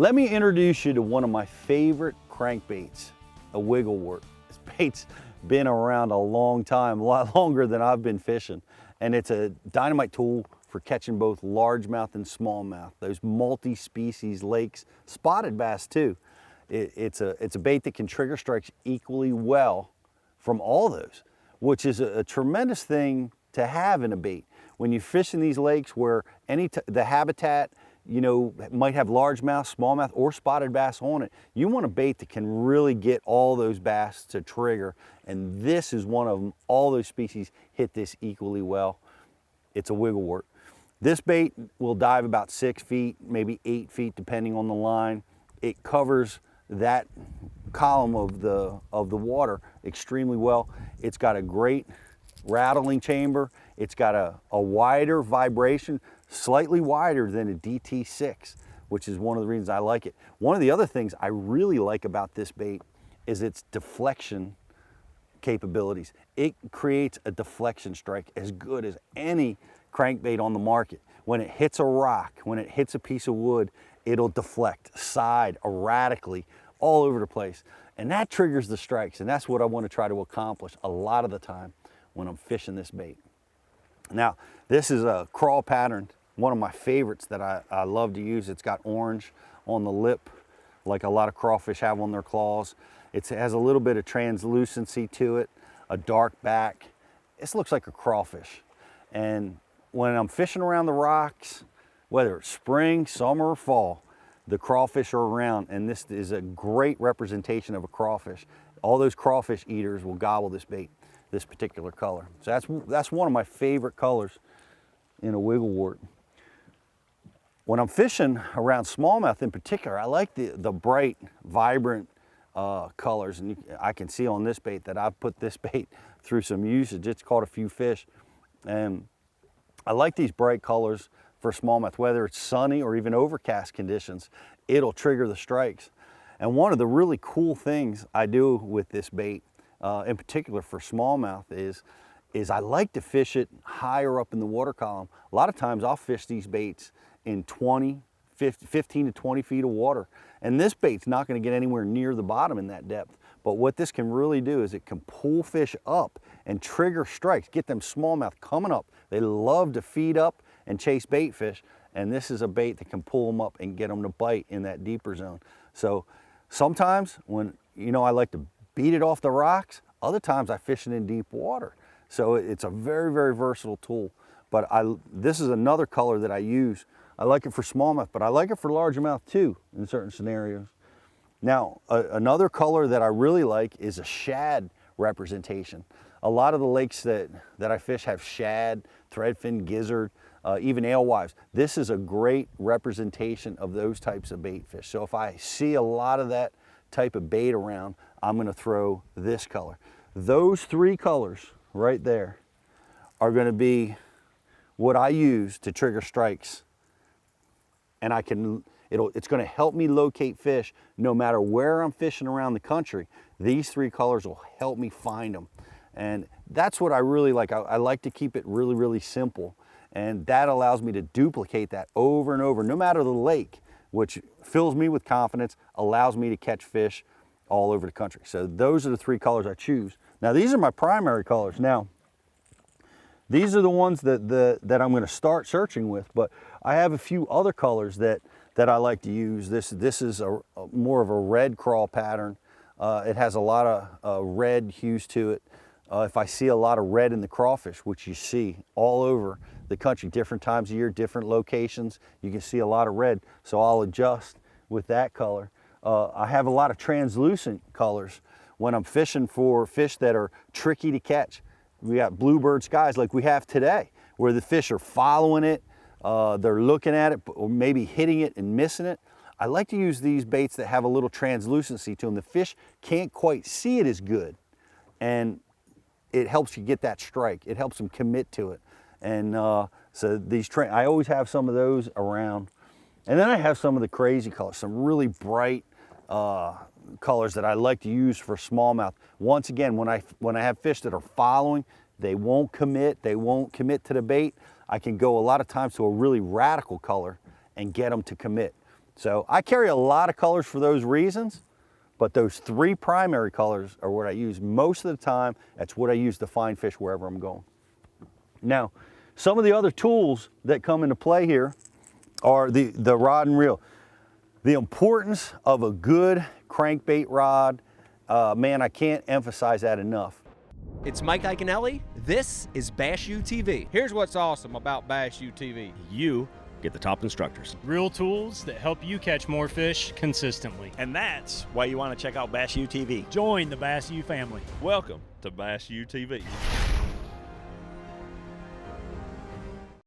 Let me introduce you to one of my favorite crankbaits, a Wiggle Wart. This bait's been around a long time, a lot longer than I've been fishing. And it's a dynamite tool for catching both largemouth and smallmouth, those multi-species lakes, spotted bass too. It's a bait that can trigger strikes equally well from all those, which is a tremendous thing to have in a bait. When you fish in these lakes where the habitat, you know, might have largemouth, smallmouth, or spotted bass on it, you want a bait that can really get all those bass to trigger. And this is one of them. All those species hit this equally well. It's a Wiggle Wart. This bait will dive about 6 feet, maybe 8 feet, depending on the line. It covers that column of the water extremely well. It's got a great rattling chamber. It's got a wider vibration, slightly wider than a DT6, which is one of the reasons I like it. One of the other things I really like about this bait is its deflection capabilities. It creates a deflection strike as good as any crankbait on the market. When it hits a rock, when it hits a piece of wood, it'll deflect side erratically all over the place. And that triggers the strikes, and that's what I want to try to accomplish a lot of the time when I'm fishing this bait. Now, this is a crawl pattern, one of my favorites that I love to use. It's got orange on the lip, like a lot of crawfish have on their claws. It has a little bit of translucency to it, a dark back. This looks like a crawfish. And when I'm fishing around the rocks, whether it's spring, summer, or fall, the crawfish are around, and this is a great representation of a crawfish. All those crawfish eaters will gobble this bait, this particular color. So that's one of my favorite colors in a Wiggle Wart. When I'm fishing around smallmouth in particular, I like the bright, vibrant colors. And I can see on this bait that I've put this bait through some usage. It's caught a few fish. And I like these bright colors for smallmouth, whether it's sunny or even overcast conditions, it'll trigger the strikes. And one of the really cool things I do with this bait, in particular for smallmouth, is I like to fish it higher up in the water column. A lot of times I'll fish these baits in 15 to 20 feet of water. And this bait's not gonna get anywhere near the bottom in that depth. But what this can really do is it can pull fish up and trigger strikes, get them smallmouth coming up. They love to feed up and chase bait fish, and this is a bait that can pull them up and get them to bite in that deeper zone. So sometimes when, you know, I like to beat it off the rocks, other times I fish it in deep water. So it's a very, very versatile tool. But this is another color that I use. I like it for smallmouth, but I like it for largemouth too in certain scenarios. Now, another color that I really like is a shad representation. A lot of the lakes that I fish have shad, threadfin, gizzard, even alewives. This is a great representation of those types of bait fish. So if I see a lot of that type of bait around, I'm gonna throw this color. Those three colors right there are gonna be what I use to trigger strikes. And it's gonna help me locate fish no matter where I'm fishing around the country. These three colors will help me find them. And that's what I really like. I like to keep it really, really simple. And that allows me to duplicate that over and over, no matter the lake, which fills me with confidence, allows me to catch fish all over the country. So those are the three colors I choose. Now, these are my primary colors. Now, these are the ones that I'm gonna start searching with, but I have a few other colors that I like to use. This is more of a red crawl pattern. It has a lot of red hues to it. If I see a lot of red in the crawfish, which you see all over the country, different times of year, different locations, you can see a lot of red, so I'll adjust with that color. I have a lot of translucent colors when I'm fishing for fish that are tricky to catch. We got bluebird skies like we have today, where the fish are following it, they're looking at it, or maybe hitting it and missing it. I like to use these baits that have a little translucency to them. The fish can't quite see it as good, and it helps you get that strike. It helps them commit to it. And so I always have some of those around. And then I have some of the crazy colors, some really bright colors that I like to use for smallmouth. Once again, when I have fish that are following, they won't commit to the bait, I can go a lot of times to a really radical color and get them to commit. So I carry a lot of colors for those reasons, but those 3 primary colors are what I use most of the time. That's what I use to find fish wherever I'm going. Now, some of the other tools that come into play here are the rod and reel. The importance of a good crankbait rod, man, I can't emphasize that enough. It's Mike Iaconelli. This is Bass U TV. Here's what's awesome about Bass U TV. You get the top instructors. Real tools that help you catch more fish consistently. And that's why you want to check out Bass U TV. Join the Bass U family. Welcome to Bass U TV.